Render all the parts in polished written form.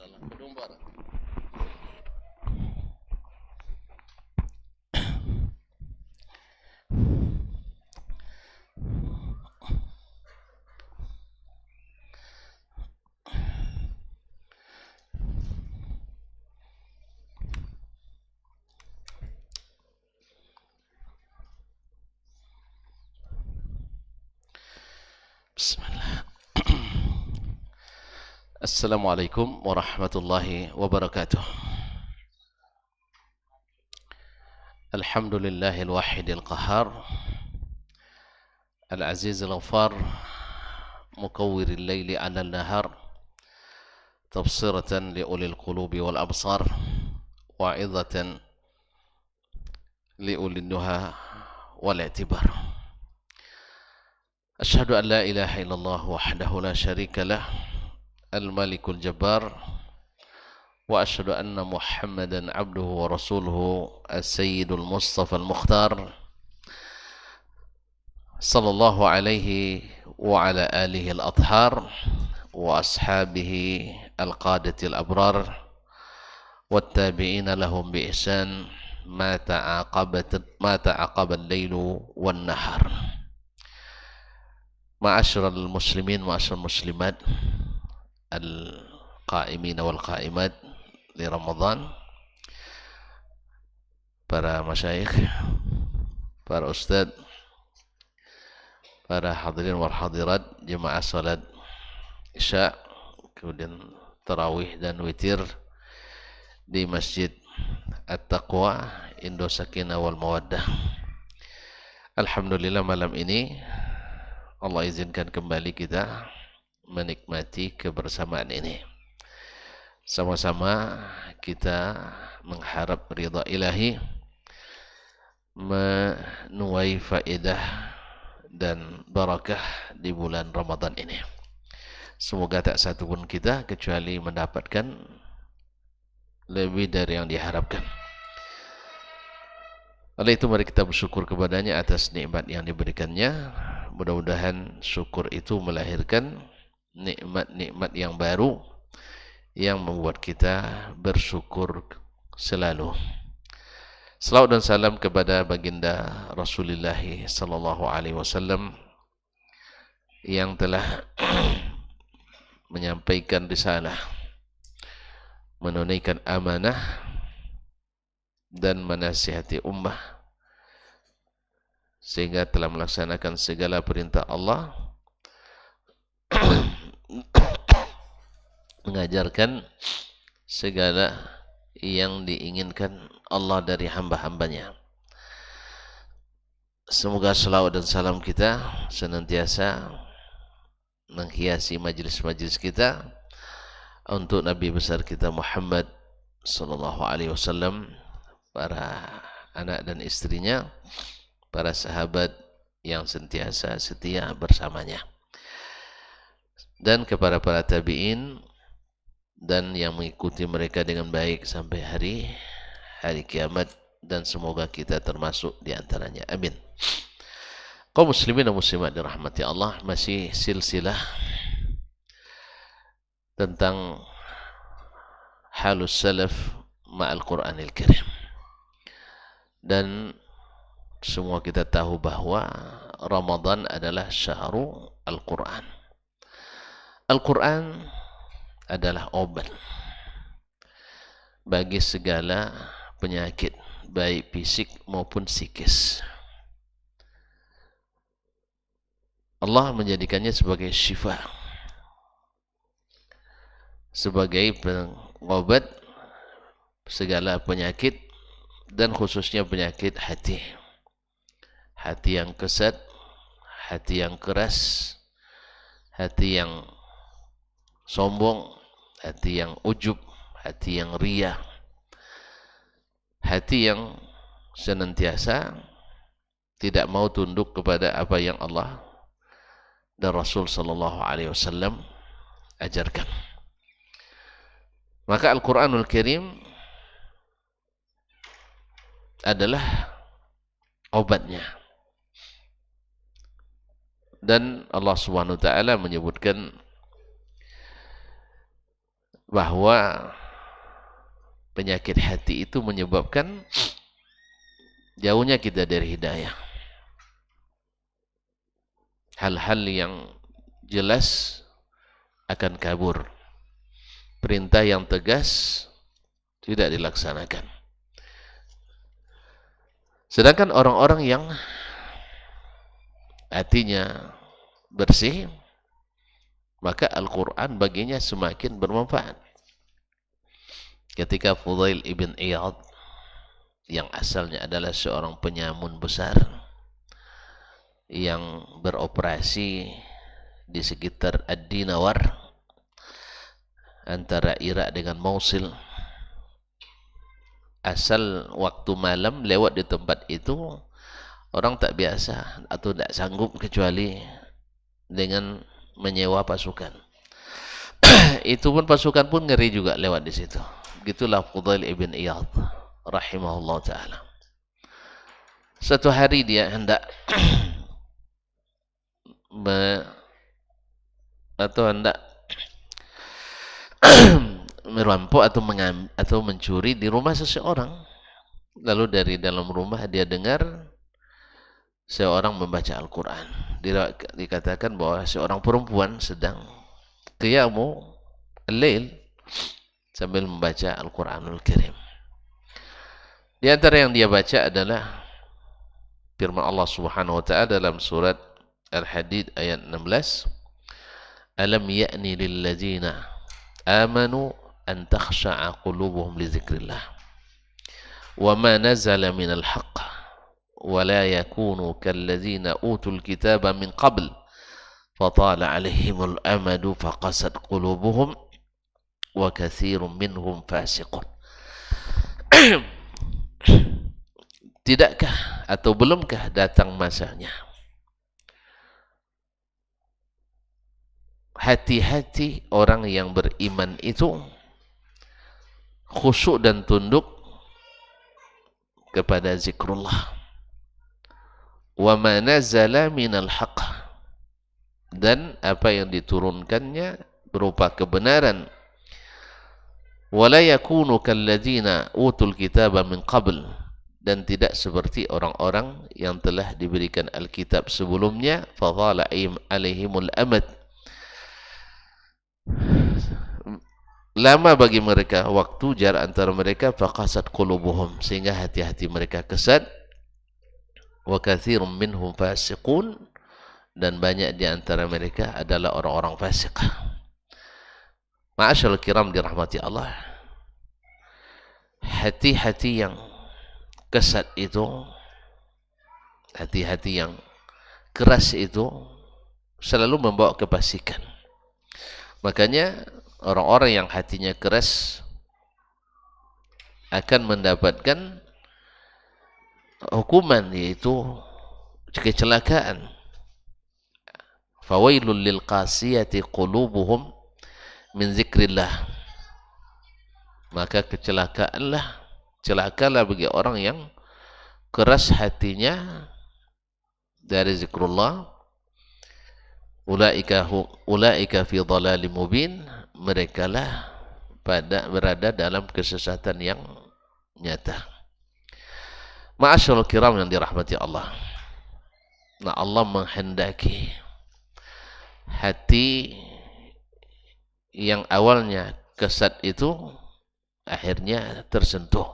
Salah kedumbar. Bismillah. Assalamualaikum warahmatullahi wabarakatuh. Alhamdulillahil wahidil qahar, al-azizil ghafar, mukawwiril laili 'alal nahar, tafsiratan liulil qulubi wal absar, wa'idhatan liulil nuha wal i'tibar. Asyhadu an la ilaha illallah wahdahu la syarika lah, al-malikul jabbar, wa asyhadu anna Muhammadan abduhu wa rasuluhu as-sayyidul mustafa al-mukhtar sallallahu alaihi wa ala alihi al-athhar wa ashabihi al-qadati al-abrar wattabi'ina lahum bi ihsan ma ta'aqaba al-lailu wan nahar. Ma'asyiral muslimin, ma'asyiral muslimat, al-qa'imin wal qa'imat di Ramadan, para masyayikh, para ustadz, para hadirin wal hadirat jemaah salat Isya, kemudian tarawih dan witir di Masjid At-Taqwa Indo Sakinah wal Mawaddah. Alhamdulillah, malam ini Allah izinkan kembali kita menikmati kebersamaan ini. Sama-sama kita mengharap ridha ilahi, menuai faedah dan barakah di bulan Ramadan ini. Semoga tak satu pun kita kecuali mendapatkan lebih dari yang diharapkan. Oleh itu mari kita bersyukur kepadanya atas nikmat yang diberikannya. Mudah-mudahan syukur itu melahirkan nikmat-nikmat yang baru yang membuat kita bersyukur selalu. Salawat dan salam kepada baginda Rasulullah sallallahu alaihi wasallam yang telah menyampaikan risalah, menunaikan amanah dan menasihati ummah sehingga telah melaksanakan segala perintah Allah, mengajarkan segala yang diinginkan Allah dari hamba-hambanya. Semoga salawat dan salam kita senantiasa menghiasi majlis-majlis kita untuk Nabi besar kita Muhammad sallallahu alaihi wasallam, para anak dan istrinya, para sahabat yang sentiasa setia bersamanya, dan kepada para tabi'in dan yang mengikuti mereka dengan baik sampai hari kiamat, dan semoga kita termasuk di antaranya. Amin. Kaum muslimin dan muslimat dirahmati Allah, masih silsilah tentang halus salaf ma'al Qur'anil Karim. Dan semua kita tahu bahwa Ramadan adalah syahrul Al-Quran. Al-Quran adalah obat bagi segala penyakit, baik fisik maupun psikis. Allah menjadikannya sebagai syifa, sebagai pengobat segala penyakit, dan khususnya penyakit hati. Hati yang kesat, hati yang keras, hati yang sombong, hati yang ujub, hati yang riya, hati yang senantiasa tidak mau tunduk kepada apa yang Allah dan Rasul sallallahu alaihi wasallam ajarkan. Maka Al-Quranul Karim adalah obatnya. Dan Allah Subhanahu wa taala menyebutkan bahwa penyakit hati itu menyebabkan jauhnya kita dari hidayah. Hal-hal yang jelas akan kabur. Perintah yang tegas tidak dilaksanakan. Sedangkan orang-orang yang hatinya bersih, maka Al-Quran baginya semakin bermanfaat. Ketika Fudail ibn Iyad yang asalnya adalah seorang penyamun besar yang beroperasi di sekitar Ad-Dinawar antara Irak dengan Mosul, asal waktu malam lewat di tempat itu orang tak biasa atau tak sanggup kecuali dengan menyewa pasukan. Itu pun pasukan pun ngeri juga lewat di situ. Gitulah Fudail ibn Iyad rahimahullah ta'ala. Satu hari dia hendak hendak merampok atau mencuri di rumah seseorang. Lalu dari dalam rumah dia dengar seorang membaca Al-Quran. Dikatakan bahwa seorang perempuan sedang qiyamu al-lail sambil membaca Al-Quranul Karim. Di antara yang dia baca adalah firman Allah Subhanahu wa taala dalam surat Al-Hadid ayat 16, alam ya'ni lil ladzina amanu an takhsha'a qulubuhum li dzikrillah wa ma nazala minal haqq wa la yakunu kal ladzina utul kitaba min qabl fatala 'alaihimul amadu faqasat qulubuhum wa katsirun minhum fasiqun. Tidakkah atau belumkah datang masanya hati-hati orang yang beriman itu khusyuk dan tunduk kepada zikrullah, wa ma nazala minal haqq, dan apa yang diturunkannya berupa kebenaran, wa la yakunu kalladzina utul kitaba min qabl, dan tidak seperti orang-orang yang telah diberikan Alkitab sebelumnya, fadhala alaihimul amad, lama bagi mereka waktu jarak antara mereka, faqasat qulubuhum, sehingga hati-hati mereka kesat, wa katsirun minhum fasiqun, dan banyak di antara mereka adalah orang-orang fasik. Ma'asyarul kiram dirahmati Allah, hati-hati yang kesat itu, hati-hati yang keras itu selalu membawa kefasikan. Makanya orang-orang yang hatinya keras akan mendapatkan hukuman, yaitu kecelakaan. Fawailul lil qasiyati qulubuhum min zikrillah, maka celakalah bagi orang yang keras hatinya dari zikrullah. Ulaika fi dhalalim mubin, merekalah berada dalam kesesatan yang nyata. Ma'asyarul kiram yang dirahmati Allah, nah Allah menghendaki hati yang awalnya kesat itu akhirnya tersentuh.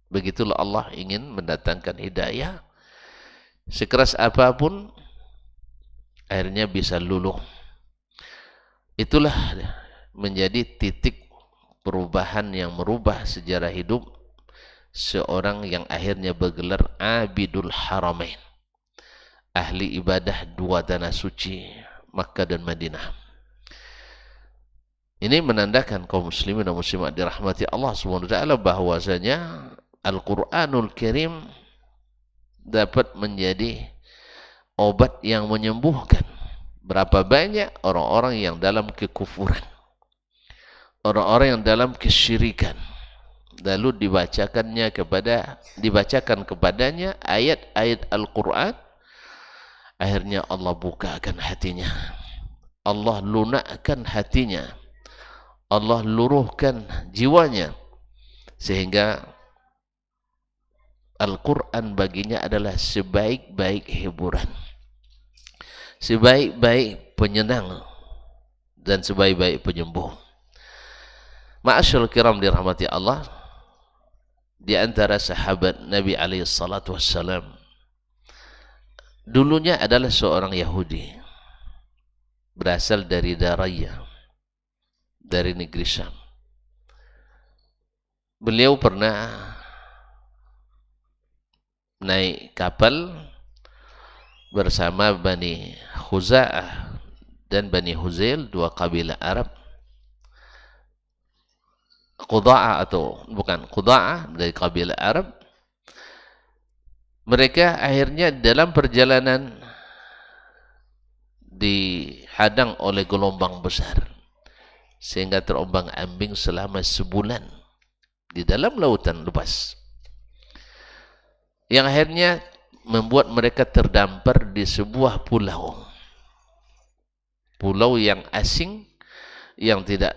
Begitulah Allah ingin mendatangkan hidayah. Sekeras apapun akhirnya bisa luluh. Itulah menjadi titik perubahan yang merubah sejarah hidup seorang yang akhirnya bergelar Abidul Haramain, ahli ibadah dua tanah suci Makkah dan Madinah. Ini menandakan kaum muslimin dan muslimat dirahmati Allah Subhanahu wa taala bahwasanya Al-Qur'anul Karim dapat menjadi obat yang menyembuhkan. Berapa banyak orang-orang yang dalam kekufuran, orang-orang yang dalam kesyirikan, lalu dibacakan kepadanya ayat-ayat Al-Quran, akhirnya Allah bukakan hatinya, Allah lunakkan hatinya, Allah luruhkan jiwanya sehingga Al-Quran baginya adalah sebaik-baik hiburan, sebaik-baik penyenang, dan sebaik-baik penyembuh. Ma'asyarul kiram dirahmati Allah, di antara sahabat Nabi alaihi salatu wassalam dulunya adalah seorang Yahudi, berasal dari Daraya, dari negeri Syam. Beliau pernah naik kapal bersama Bani Khuza'ah dan Bani Huzail, dua kabilah Arab. Quda'ah atau bukan Quda'ah dari kabilah Arab. Mereka akhirnya dalam perjalanan dihadang oleh gelombang besar sehingga terombang-ambing selama sebulan di dalam lautan luas, yang akhirnya membuat mereka terdampar di sebuah pulau yang asing, yang tidak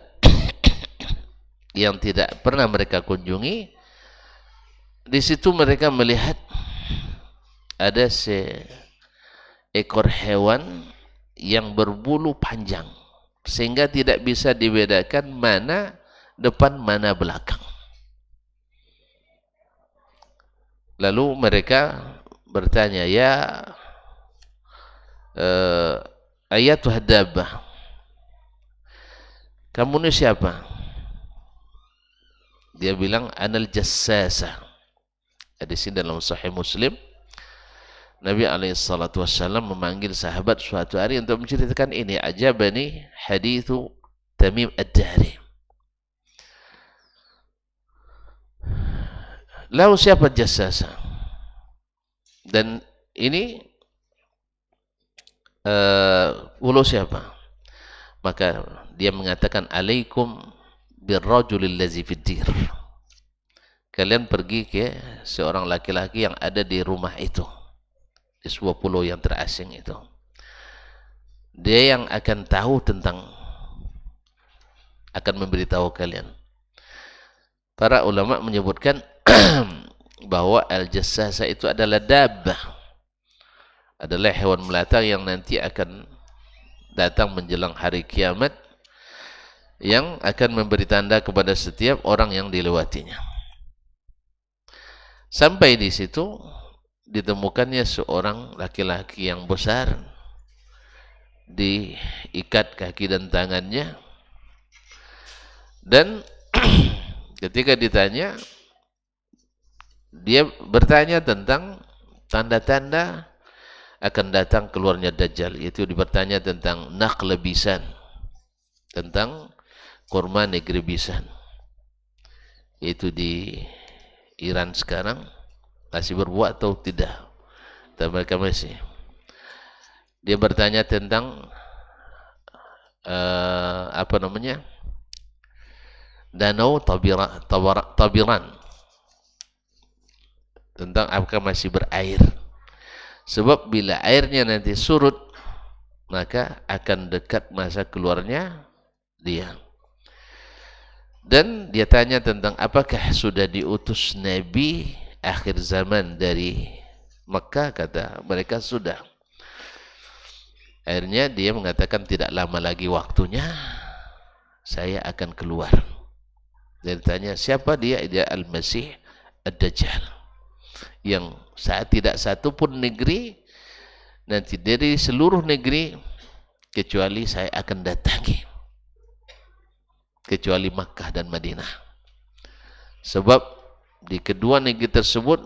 pernah mereka kunjungi. Di situ mereka melihat ada seekor hewan yang berbulu panjang sehingga tidak bisa dibedakan mana depan mana belakang. Lalu mereka bertanya, ya ayatuh dabbah, kamu ini siapa? Dia bilang, anal jassasa. Di sini dalam Sahih Muslim, Nabi alaihissalatu wassalam memanggil sahabat suatu hari untuk menceritakan ini. Ajabani hadithu Tamim ad-Dari. Lalu siapa jassasa? Dan ini pulau siapa? Maka dia mengatakan, alaikum birrajulil ladzi fid-dir. Kalian pergi ke seorang laki-laki yang ada di rumah itu, di sebuah pulau yang terasing itu. Dia yang akan tahu tentang, akan memberitahu kalian. Para ulama menyebutkan bahwa al-jassasa itu adalah dabbah, adalah hewan melata yang nanti akan datang menjelang hari kiamat, yang akan memberi tanda kepada setiap orang yang dilewatinya. Sampai di situ ditemukannya seorang laki-laki yang besar, diikat kaki dan tangannya, dan ketika ditanya, dia bertanya tentang tanda-tanda akan datang keluarnya Dajjal. Itu bertanya tentang Nakhl Bisan, tentang kurma negeri Bisan. Itu di Iran sekarang, masih berbuat atau tidak? Dan mereka masih. Dia bertanya tentang apa namanya? Danau Tabiran, tentang apakah masih berair. Sebab bila airnya nanti surut, maka akan dekat masa keluarnya dia. Dan dia tanya tentang apakah sudah diutus Nabi akhir zaman dari Mekah. Kata mereka sudah. Akhirnya dia mengatakan, tidak lama lagi waktunya saya akan keluar. Dia tanya, siapa dia? Dia Al-Masih Ad-Dajjal, yang saat tidak satu pun negeri nanti dari seluruh negeri kecuali saya akan datangi, kecuali Makkah dan Madinah. Sebab di kedua negeri tersebut,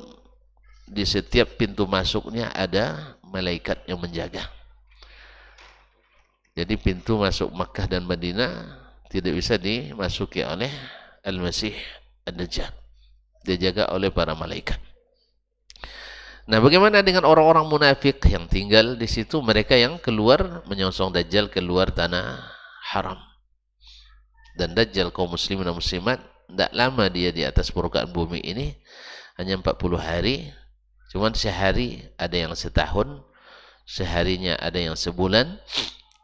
di setiap pintu masuknya ada malaikat yang menjaga. Jadi pintu masuk Makkah dan Madinah tidak bisa dimasuki oleh Al-Masih Ad-Dajjal, dijaga oleh para malaikat. Nah, bagaimana dengan orang-orang munafik yang tinggal di situ? Mereka yang keluar menyongsong Dajjal keluar tanah haram. Dan Dajjal kaum muslimin dan muslimat, tidak lama dia di atas permukaan bumi ini, hanya 40 hari. Cuman sehari ada yang setahun, seharinya ada yang sebulan,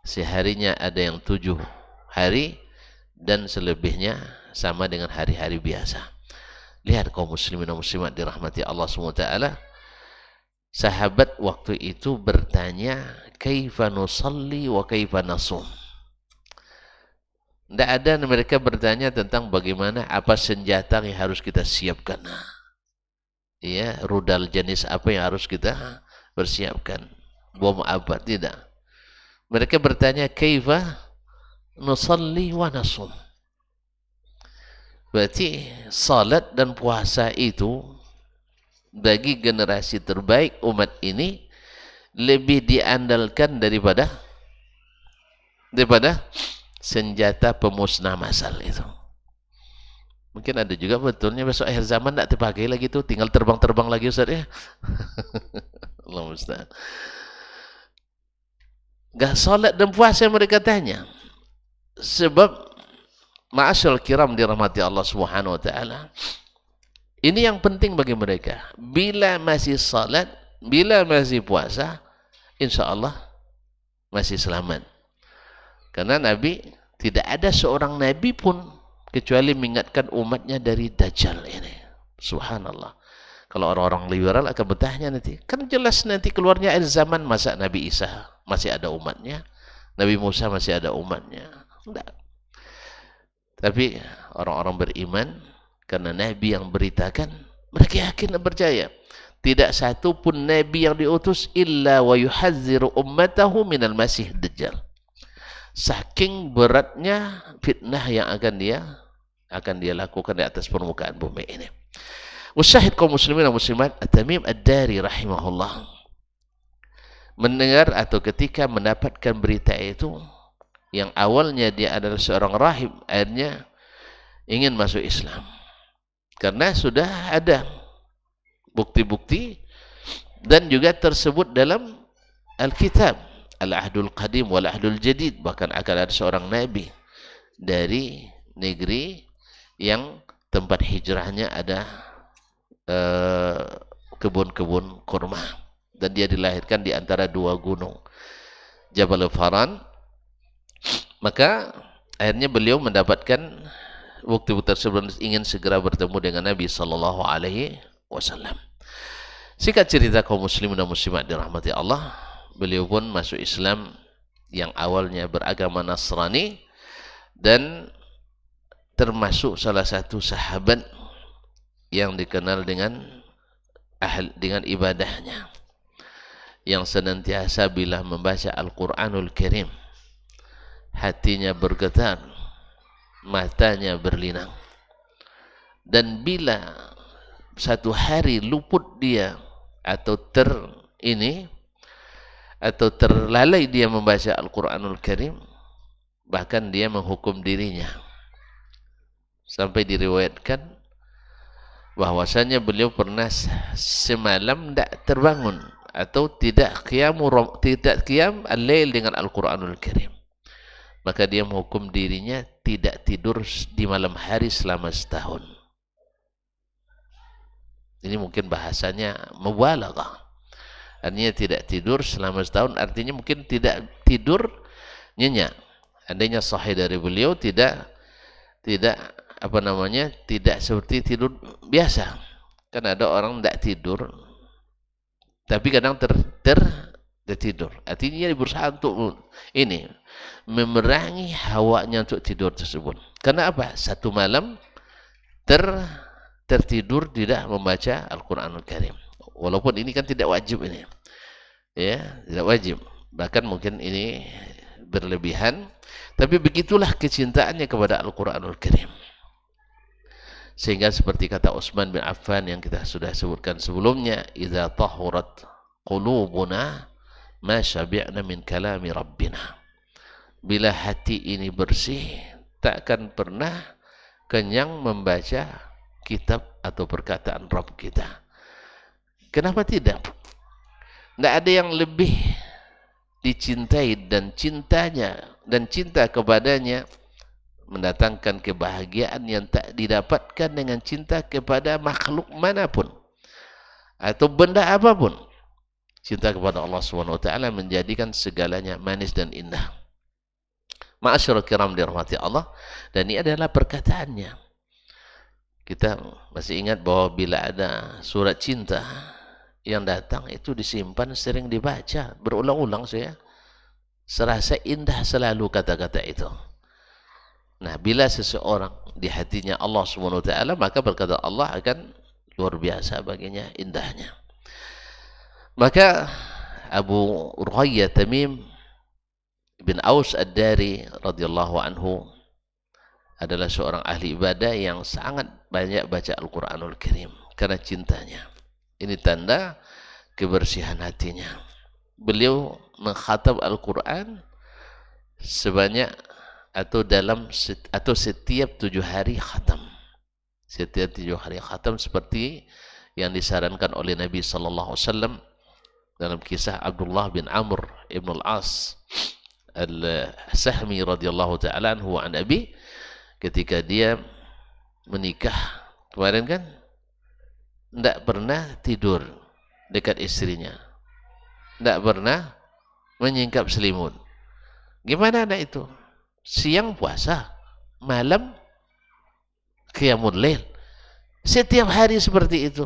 seharinya ada yang 7 hari, dan selebihnya sama dengan hari-hari biasa. Lihat kaum muslimin dan muslimat dirahmati Allah SWT. Sahabat waktu itu bertanya, kaifa nusalli wa kaifa nasum. Tidak ada mereka bertanya tentang bagaimana, apa senjata yang harus kita siapkan. Ya, rudal jenis apa yang harus kita persiapkan. Bom apa, tidak. Mereka bertanya, kaifa nusalli wa nasum. Berarti salat dan puasa itu bagi generasi terbaik umat ini lebih diandalkan daripada senjata pemusnah massal itu. Mungkin ada juga betulnya besok akhir zaman tidak dipakai lagi tuh, tinggal terbang-terbang lagi Ustaz ya. Allah musta'an. Gak salat dan puasa mereka tanya. Sebab ma'asyal kiram dirahmati Allah Subhanahu wa taala. Ini yang penting bagi mereka. Bila masih salat, bila masih puasa, insya Allah masih selamat. Karena Nabi, tidak ada seorang Nabi pun kecuali mengingatkan umatnya dari Dajjal ini. Subhanallah. Kalau orang-orang liberal akan bertanya nanti, kan jelas nanti keluarnya akhir zaman, masa Nabi Isa masih ada umatnya, Nabi Musa masih ada umatnya. Tidak. Tapi orang-orang beriman, karena Nabi yang beritakan, mereka yakin dan percaya. Tidak satu pun Nabi yang diutus illa wa yuhazziru ummatahu minal masih Dajjal. Saking beratnya fitnah yang akan dia lakukan di atas permukaan bumi ini. Usyahid kaum muslimin dan muslimat, At-Tamim Ad-Dari rahimahullah mendengar atau ketika mendapatkan berita itu, yang awalnya dia adalah seorang rahib, akhirnya ingin masuk Islam karena sudah ada bukti-bukti dan juga tersebut dalam Alkitab, Al-Ahdul Qadim wal Ahdul Jadid. Bahkan akan ada seorang nabi dari negeri yang tempat hijrahnya ada kebun-kebun kurma, dan dia dilahirkan di antara dua gunung, Jabal Faran. Maka akhirnya beliau mendapatkan bukti-bukti tersebut, ingin segera bertemu dengan Nabi sallallahu alaihi wasallam. Singkat cerita kaum muslimin dan muslimat dirahmati Allah, beliau pun masuk Islam yang awalnya beragama Nasrani dan termasuk salah satu sahabat yang dikenal dengan ibadahnya, yang senantiasa bila membaca Al-Quranul Karim hatinya bergetar, matanya berlinang, dan bila satu hari luput dia atau terlalai dia membaca Al-Quranul Karim, bahkan dia menghukum dirinya sampai diriwayatkan bahwasanya beliau pernah semalam tidak terbangun atau tidak qiyam al-lail dengan Al-Quranul Karim. Maka dia menghukum dirinya tidak tidur di malam hari selama setahun. Ini mungkin bahasanya mubalaghah. Artinya tidak tidur selama setahun, artinya mungkin tidak tidur nyenyak. Andainya sahih dari beliau tidak seperti tidur biasa. Kan ada orang tidak tidur tapi kadang tertidur. Artinya dia berusaha untuk memerangi hawanya untuk tidur tersebut. Karena apa? Satu malam tertidur tidak membaca Al-Quranul Karim. Walaupun ini kan tidak wajib ini. Ya, tidak wajib. Bahkan mungkin ini berlebihan, tapi begitulah kecintaannya kepada Al-Quranul Karim. Sehingga seperti kata Utsman bin Affan yang kita sudah sebutkan sebelumnya, idza tahurat qulubuna ma syabi'na min kalami rabbina. Bila hati ini bersih, takkan pernah kenyang membaca kitab atau perkataan Rabb kita. Kenapa tidak? Tidak ada yang lebih dicintai dan cinta kepadanya mendatangkan kebahagiaan yang tak didapatkan dengan cinta kepada makhluk manapun atau benda apapun. Cinta kepada Allah SWT menjadikan segalanya manis dan indah. Ma'asyiral kiram dirahmati Allah, dan ini adalah perkataannya. Kita masih ingat bahwa bila ada surat cinta yang datang itu disimpan, sering dibaca berulang-ulang, saya serasa indah selalu kata-kata itu. Nah, bila seseorang di hatinya Allah Subhanahu wa taala, maka berkata Allah akan luar biasa baginya indahnya. Maka Abu Urhayyah Tamim bin Aus Ad-Dari radhiyallahu anhu adalah seorang ahli ibadah yang sangat banyak baca Al-Quranul Karim karena cintanya. Ini tanda kebersihan hatinya. Beliau mengkhatam Al-Quran sebanyak atau setiap 7 hari khatam. Setiap 7 hari khatam, seperti yang disarankan oleh Nabi sallallahu alaihi wasallam dalam kisah Abdullah bin Amr ibn al-As al-Sahmi radhiyallahu ta'ala anhu an Abi, ketika dia menikah kemarin kan tidak pernah tidur dekat istrinya, tidak pernah menyingkap selimut. Gimana anak itu? Siang puasa, malam qiyamul lail, setiap hari seperti itu.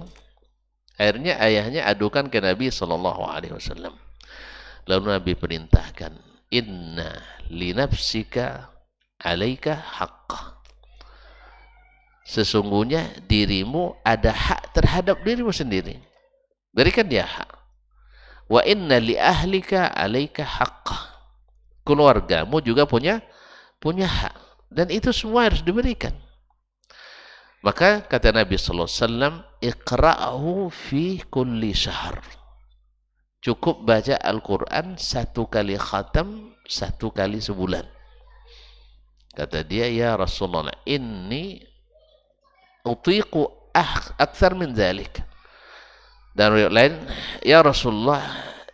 Akhirnya ayahnya adukan ke Nabi sallallahu alaihi wasallam. Lalu Nabi perintahkan, inna li nafsika alaika haqqa. Sesungguhnya dirimu ada hak terhadap dirimu sendiri. Berikan dia hak. Wa inna li ahlika alaika haqqa. Keluargamu juga punya hak, dan itu semua harus diberikan. Maka kata Nabi sallallahu alaihi wasallam, iqra'hu fi kulli syahr. Cukup baca Al-Quran 1 kali khatam, 1 kali sebulan. Kata dia, ya Rasulullah, inni utiqu akthar min dhalik. Dan riwayat lain, ya Rasulullah,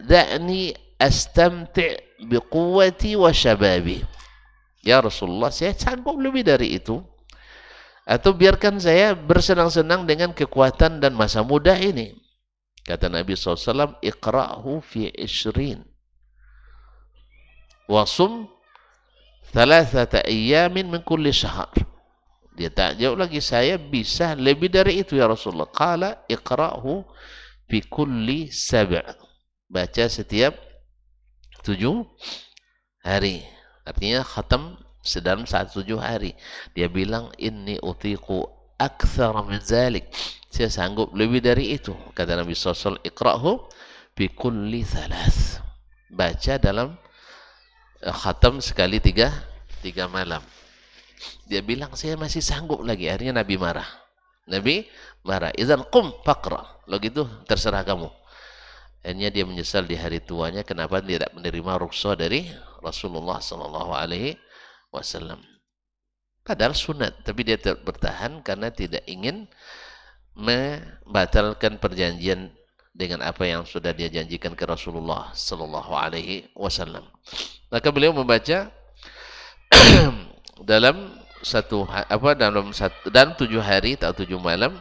da'ni astamti' biquwwati wa syababi. Ya Rasulullah, saya sanggup lebih dari itu, atau biarkan saya bersenang-senang dengan kekuatan dan masa muda ini. Kata Nabi SAW, iqra'hu fi 20 wasum 3 ayyamin min kulli syahr. Dia tak jauh lagi, saya bisa lebih dari itu ya Rasulullah. Qala iqra'hu fi kulli 7. Baca setiap 7 hari. Artinya khatam sedang 7 hari. Dia bilang, inni utiqu akthar min zalik. Saya sanggup lebih dari itu. Kata Nabi SAW, iqra'hu bi kulli 3. Baca dalam khatam sekali 3 malam. Dia bilang, saya masih sanggup lagi. Akhirnya Nabi marah. Nabi marah. Idzan qum faqra. Lalu gitu, terserah kamu. Akhirnya dia menyesal di hari tuanya kenapa dia tidak menerima rukhsah dari Rasulullah sallallahu alaihi wasallam. Padahal sunat, tapi dia tetap bertahan karena tidak ingin membatalkan perjanjian dengan apa yang sudah dia janjikan ke Rasulullah sallallahu alaihi wasallam. Maka beliau membaca dalam 7 hari atau 7 malam.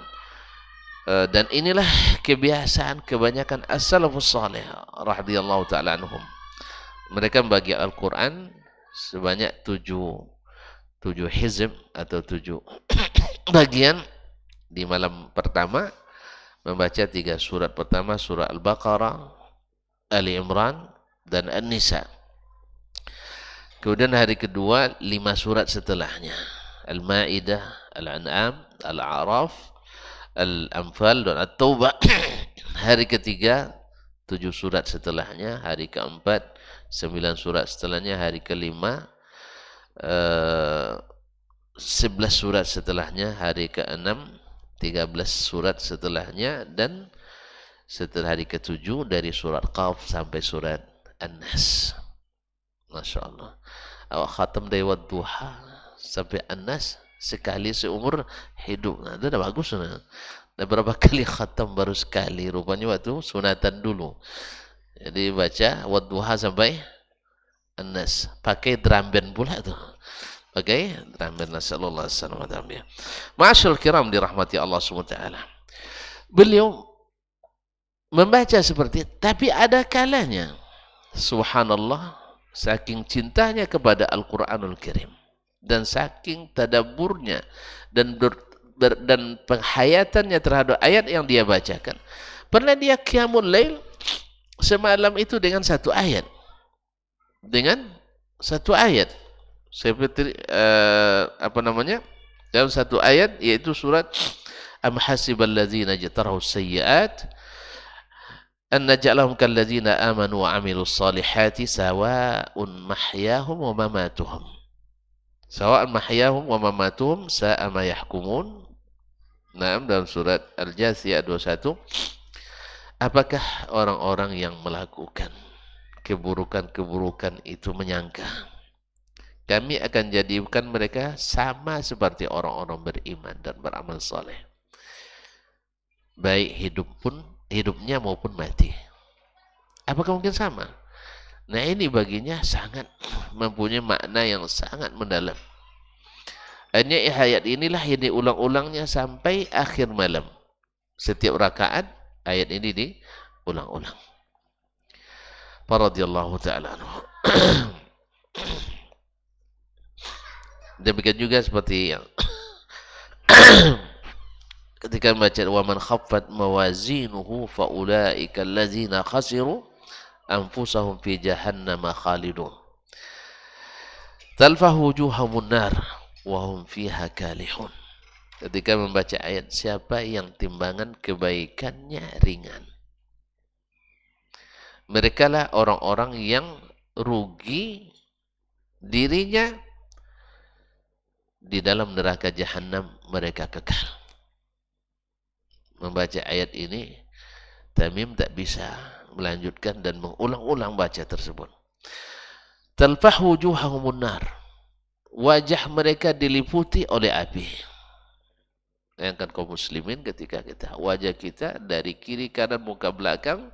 Dan inilah kebiasaan kebanyakan as-salafus salih radhiyallahu ta'ala anhum. Mereka membagi Al-Quran sebanyak 7 hizb atau 7 bagian. Di malam pertama membaca 3 surat pertama, surah Al-Baqarah, Ali Imran, dan An-Nisa. Kemudian hari kedua 5 surat setelahnya, Al-Ma'idah, Al-An'am, Al-A'raf, Al-Anfal, dan At-Taubah. Hari ketiga 7 surat setelahnya, hari keempat 9 surat setelahnya, hari kelima 11 surat setelahnya, hari keenam 13 surat setelahnya, dan setelah hari ketujuh dari surat Qaf sampai surat An-Nas. Masya Allah. Awak khatam dari Wadduha sampai An-Nas sekali seumur hidup. Nah, itu dah bagus. Nah, berapa kali khatam? Baru sekali. Rupanya waktu sunatan dulu. Jadi baca Wadduha sampai An-Nas. Pakai drum band pula tuh. Pakai drum band. Nasallallahu alaihi wasallam. Ma'asyil kiram dirahmati Allah SWT. Beliau membaca seperti itu, tapi ada kalanya, subhanallah, saking cintanya kepada Al-Quranul Karim, dan saking tadabburnya dan dan penghayatannya terhadap ayat yang dia bacakan. Pernah dia qiyamul lail semalam itu dengan satu ayat. Dengan satu ayat. Seperti dalam satu ayat, yaitu surat Am hasibal ladzina jatarahu sayyi'at an naj'alahum kal ladzina amanu wa 'amilus salihati sawa'un mahyahum wa mamatuhum. Sawa'un mahyahum wa mamatuhum sa'a ma yahkumun. Naam, dalam surat Al-Jathiyah 21. Apakah orang-orang yang melakukan keburukan-keburukan itu menyangka kami akan jadikan mereka sama seperti orang-orang beriman dan beramal saleh, baik hidupnya maupun mati? Apakah mungkin sama? Nah, ini baginya sangat mempunyai makna yang sangat mendalam. Hanya ayat inilah yang diulang-ulangnya sampai akhir malam. Setiap rakaat ayat ini diulang-ulang. Radhiyallahu ta'ala anhu. Demikian juga seperti yang ketika membaca wa man khaffat mawazinuhu fa ulaika allazina khasiru anfusahum fi jahannama khalidun talfahu wujuhamun nar wa hum fiha kalihun. Ketika membaca ayat siapa yang timbangan kebaikannya ringan, merekalah orang-orang yang rugi dirinya, di dalam neraka jahanam mereka kekal. Membaca ayat ini, Tamim tak bisa melanjutkan dan mengulang-ulang baca tersebut. Talfah wujuhahumun nar, wajah mereka diliputi oleh api. Bayangkan kaum muslimin, ketika wajah kita dari kiri kanan muka belakang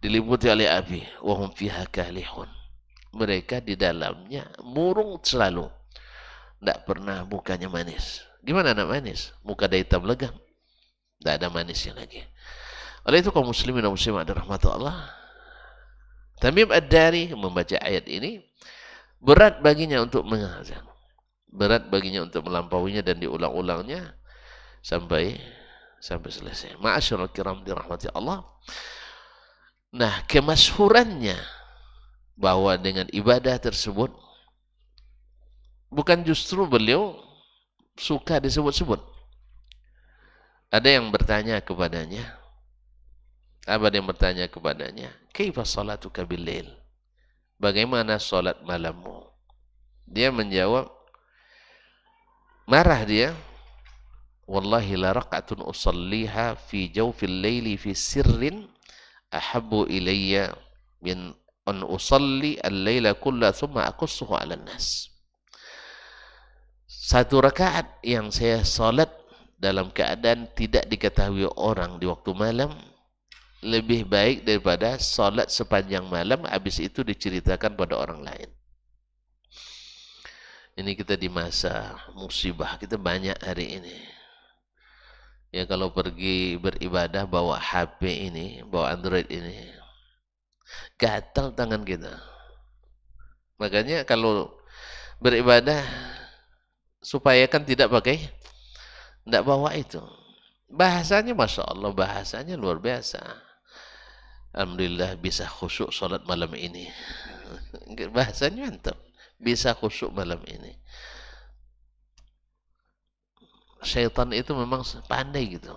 diliputi oleh api. Wahum fiha kalihun, mereka di dalamnya murung selalu, tidak pernah mukanya manis. Gimana nak manis? Muka dah hitam legam, tidak ada manisnya lagi. Oleh itu kaum muslimin dan muslimat rahmat Allah, Tamim Ad-Dari membaca ayat ini berat baginya untuk menghafal, berat baginya untuk melampauinya dan diulang-ulangnya sampai selesai. Ma'asyiral kiram dirahmati Allah. Nah, kemasyhurannya bahwa dengan ibadah tersebut bukan justru beliau suka disebut-sebut. Ada yang bertanya kepadanya, kaifa salatuka bil-lail? Bagaimana salat malammu? Dia menjawab, marah dia, wallahi la raq'atun usalliha fi jawfil laili fi sirrin ahabbu ilayya min an usalli al-laila kulla thumma aqussuhu 'ala an-nas. Satu rakaat yang saya salat dalam keadaan tidak diketahui orang di waktu malam lebih baik daripada salat sepanjang malam habis itu diceritakan pada orang lain. Ini kita di masa musibah, kita banyak hari ini. Ya, kalau pergi beribadah bawa HP ini, bawa Android ini, gatal tangan kita. Makanya kalau beribadah supaya kan tidak bawa itu. Bahasanya Masya Allah, bahasanya luar biasa. Alhamdulillah bisa khusyuk salat malam ini. Bahasanya mantap, bisa khusyuk malam ini. Syaitan itu memang pandai gitu,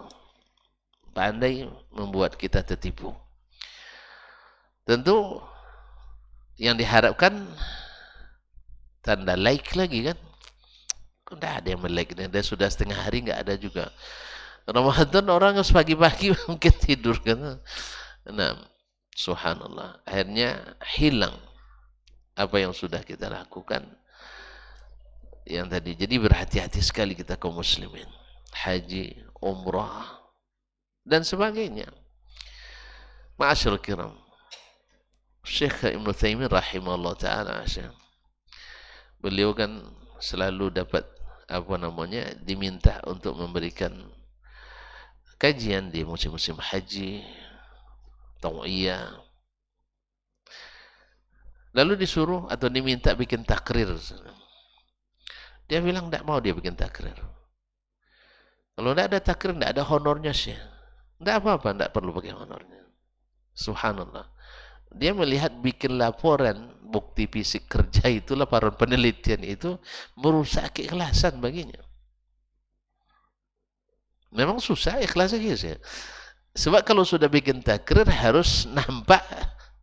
pandai membuat kita tertipu. Tentu yang diharapkan tanda like lagi kan. Tidak ada yang melike, dia sudah setengah hari nggak ada juga. Ramadan orang pagi-pagi mungkin tidur kan. Nah, subhanallah, akhirnya hilang apa yang sudah kita lakukan yang tadi. Jadi berhati-hati sekali kita kaum muslimin, haji, umrah dan sebagainya. Ma'asyiral kiram, Syekh Ibn Utsaimin rahimahullah ta'ala, beliau kan selalu dapat diminta untuk memberikan kajian di musim-musim haji, tau'iyah. Lalu disuruh atau diminta bikin takrir. Dia bilang tidak mau dia bikin takrir. Kalau tidak ada takrir, tidak ada honornya sih. Tidak apa-apa, tidak perlu pakai honornya. Subhanallah. Dia melihat bikin laporan bukti fisik kerja itu, laporan penelitian itu merusak keikhlasan baginya. Memang susah ikhlasnya gitu. Sebab kalau sudah bikin takrir harus nampak,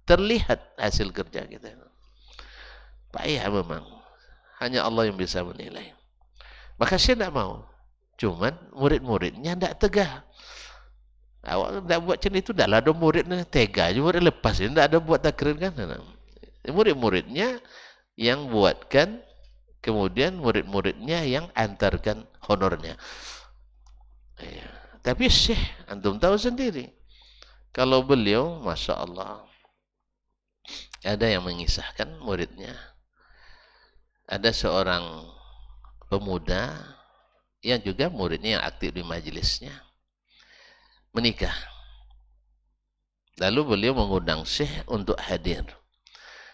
terlihat hasil kerja kita. Payah memang. Hanya Allah yang bisa menilai. Maka saya tidak mau. Cuman murid-muridnya tidak tegah. Awak tidak buat macam itu, tidaklah ada muridnya tega. Murid lepas, tidak ada buat takrir kan. Murid-muridnya yang buatkan, kemudian murid-muridnya yang antarkan honornya. Ya. Tapi Syekh, antum tahu sendiri. Kalau beliau, Masya Allah, ada yang mengisahkan muridnya. Ada seorang pemuda yang juga muridnya yang aktif di majelisnya menikah. Lalu beliau mengundang Syekh untuk hadir.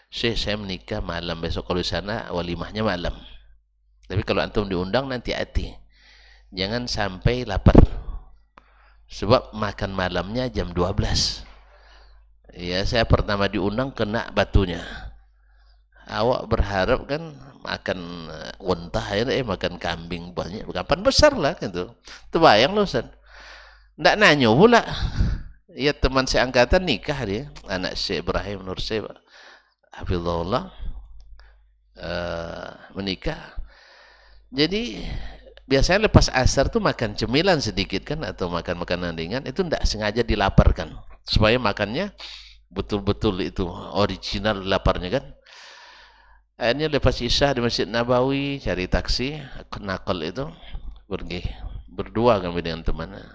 Syekh, saya menikah malam besok, kalau di sana walimahnya malam. Tapi kalau antum diundang nanti hati. Jangan sampai lapar. Sebab makan malamnya jam 12. Ya, saya pertama diundang kena batunya. Awak berharap kan makan unta ya, makan kambing banyak, kapan besar lah gitu. Terbayang loh Ustaz. Nggak nanya pula. Ya teman saya angkatan nikah dia, anak Syekh Ibrahim Nur Syekh Hafizahullah, menikah. Jadi biasanya lepas asar tuh makan cemilan sedikit kan, atau makan makanan ringan, itu tidak sengaja dilaparkan supaya makannya betul-betul itu original laparnya kan. Akhirnya lepas isya di Masjid Nabawi cari taksi nakal itu, pergi berdua kami dengan temannya,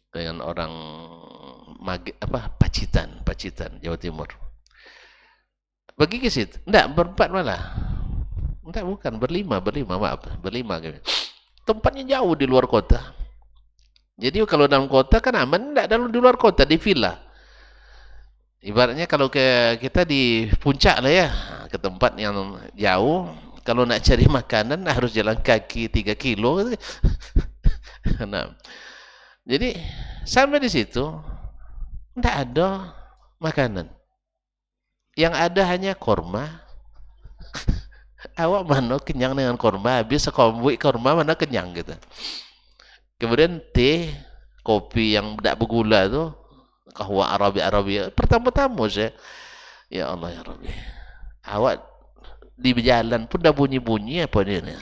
dengan orang Pacitan Jawa Timur. Pergi ke situ, enggak berempat malah. Enggak, bukan berlima kami. Tempatnya jauh di luar kota. Jadi kalau dalam kota kan aman, enggak di luar kota, di villa. Ibaratnya kalau kita di puncak lah ya, ke tempat yang jauh, kalau nak cari makanan harus jalan kaki 3 kilo. Nah, jadi sampai di situ tidak ada makanan. Yang ada hanya korma. Awak mana kenyang dengan korma, habis sekombuk korma mana kenyang gitu. Kemudian teh, kopi yang tidak bergula tu, kahwa Arabi. Pertama-tama saya, ya Allah ya Rabbi, awak di jalan pun dah bunyi-bunyi apa ni?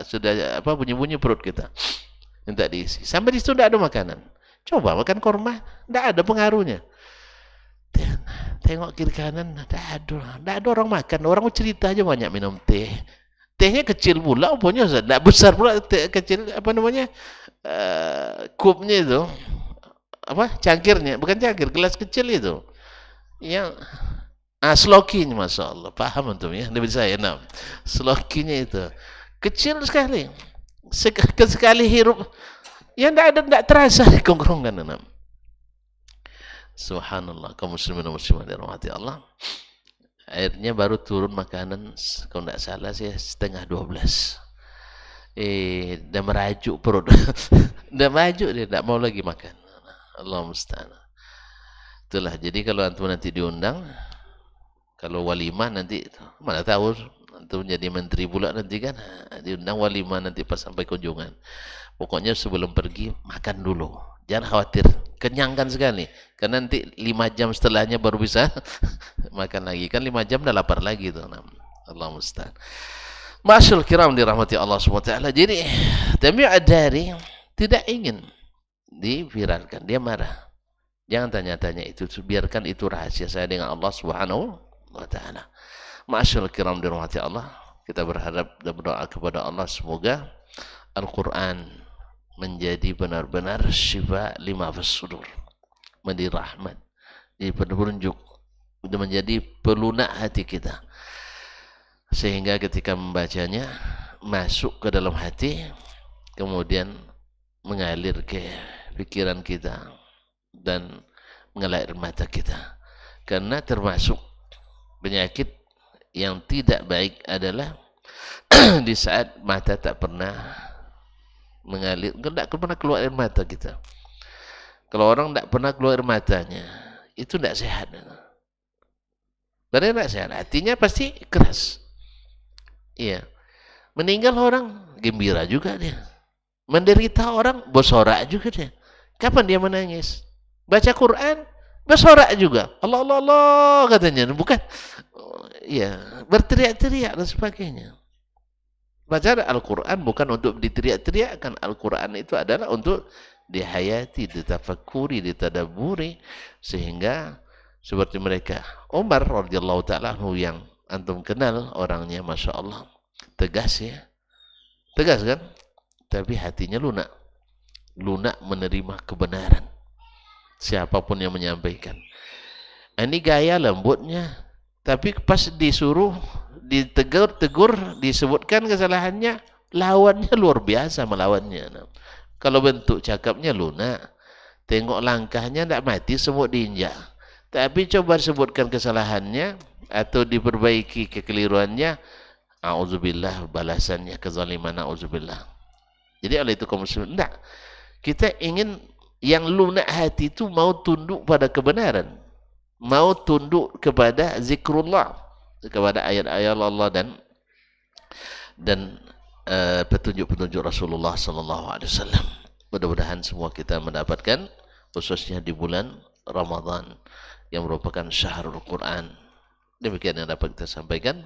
Sudah apa bunyi-bunyi perut kita, minta diisi. Sampai di situ tidak ada makanan. Coba makan korma, tidak ada pengaruhnya. Tengok kiri kanan, tidak ada orang makan. Orang cerita aja banyak minum teh. Tehnya kecil pula, punya tidak besar pula, teh kecil apa namanya, kupnya itu, apa cangkirnya, bukan cangkir, gelas kecil itu, yang slokinya, Masya Allah, paham antum ya, lebih saya enam, slokinya itu kecil sekali, sekali hirup, yang tidak terasa di kongkongan enam. Subhanallah, kaum muslimin dan muslimat dirahmati Allah. Akhirnya baru turun makanan, kalau tidak salah sih 11:30. Dah merajuk perut. Dah merajuk dia, tidak mau lagi makan. Allah musta'an. Itulah, jadi kalau antum nanti diundang, kalau walimah nanti, mana tahu antum jadi menteri pula nanti kan, diundang walimah nanti pas sampai kunjungan. Pokoknya sebelum pergi makan dulu. Jangan khawatir, kenyangkan sekali. Karena nanti 5 jam setelahnya baru bisa makan lagi. Kan 5 jam dah lapar lagi tuh. Allah musta'an. Masyaallah kiram dirahmati Allah SWT. Jadi Tamim Ad-Dari tidak ingin diviralkan. Dia marah. Jangan tanya-tanya itu. Biarkan itu rahasia saya dengan Allah Subhanahu wa ta'ala. Masyaallah kiram dirahmati Allah. Kita berharap dan berdoa kepada Allah semoga Al-Quran menjadi benar-benar syifa lima fis sudur, menjadi rahmat, jadi penunjuk, menjadi pelunak hati kita, sehingga ketika membacanya masuk ke dalam hati, kemudian mengalir ke pikiran kita dan mengalir mata kita. Karena termasuk Penyakit yang tidak baik adalah di saat mata tak pernah mengalir, tidak pernah keluar air mata kita. Kalau orang tidak pernah keluar air matanya, itu tidak sehat. Karena tidak sehat, hatinya pasti keras. Iya. Meninggal orang gembira juga dia. Menderita orang bersorak juga dia. Kapan dia menangis? Baca Quran bersorak juga. Allah Allah Allah katanya, bukan? Iya, berteriak-teriak dan sebagainya. Baca Al-Quran bukan untuk diteriak-teriakkan. Al-Quran itu adalah untuk dihayati, ditafakuri, ditadaburi, sehingga seperti mereka. Umar radhiyallahu ta'ala yang antum kenal orangnya, Masya Allah, tegas ya, tegas kan, tapi hatinya lunak, lunak menerima kebenaran siapapun yang menyampaikan. Ini gaya lembutnya, tapi pas disuruh ditegur, disebutkan kesalahannya, lawannya luar biasa melawannya. Kalau bentuk cakapnya lunak, tengok langkahnya tidak mati semut diinjak, tapi coba sebutkan kesalahannya atau diperbaiki kekeliruannya, a'udzubillah, balasannya kezaliman, a'udzubillah. Jadi oleh itu kaum muslimin, tidak, kita ingin yang lunak hati itu mau tunduk pada kebenaran, mau tunduk kepada zikrullah, kepada ayat-ayat Allah dan petunjuk-petunjuk Rasulullah sallallahu alaihi wasallam. Mudah-mudahan semua kita mendapatkan, khususnya di bulan Ramadan yang merupakan syahrul Quran. Demikian yang dapat kita sampaikan.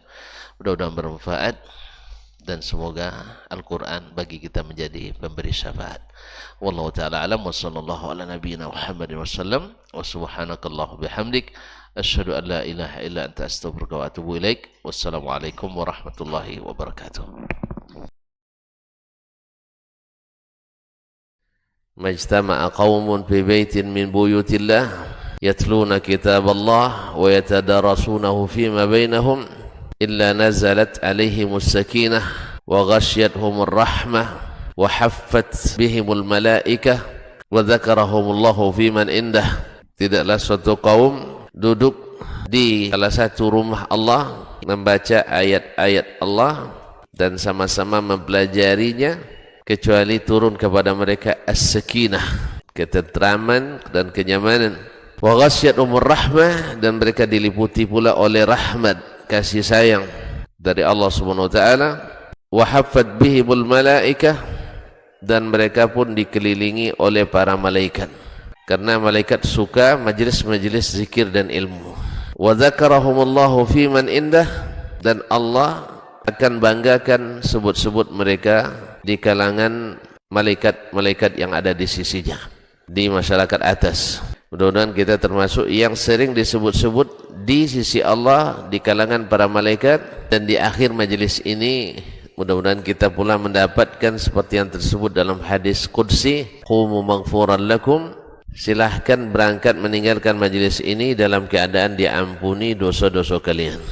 Mudah-mudahan bermanfaat dan semoga Al-Quran bagi kita menjadi pemberi syafaat. Wallahu ta'ala alam wa sallallahu ala nabiyyina Muhammadin wa sallam wa subhanakallahu bihamdik asyhadu an la ilaha illa anta astaghfiruka wa atubu ilaik. Wassalamualaikum warahmatullahi wabarakatuh. Majtama'a qaumun fi baitin min buyutillah yatluna kitab Allah wa yatadarasunahu fima bainahum illa nazalat alaihimus sakinah wa ghasyiyatuhumur rahmah wa haffat bihimul malaikah wa dzakarahumullahu fiman indah. Tidaklah suatu kaum duduk di salah satu rumah Allah membaca ayat-ayat Allah dan sama-sama mempelajarinya, kecuali turun kepada mereka as-sakinah, ketentraman dan kenyamanan. Wa ghasyiyatuhumur rahmah, dan mereka diliputi pula oleh rahmat, kasih sayang dari Allah Subhanahu wa taala. Wa haffat bihimul malaikah, dan mereka pun dikelilingi oleh para malaikat, karena malaikat suka majlis-majlis zikir dan ilmu. Wa dzakarahumullahu fiman indah, dan Allah akan banggakan sebut-sebut mereka di kalangan malaikat-malaikat yang ada di sisinya, di masyarakat atas. Mudah-mudahan kita termasuk yang sering disebut-sebut di sisi Allah di kalangan para malaikat, dan di akhir majelis ini mudah-mudahan kita pula mendapatkan seperti yang tersebut dalam hadis qudsi, qumu maghfuran lakum, silahkan berangkat meninggalkan majelis ini dalam keadaan diampuni dosa-dosa kalian.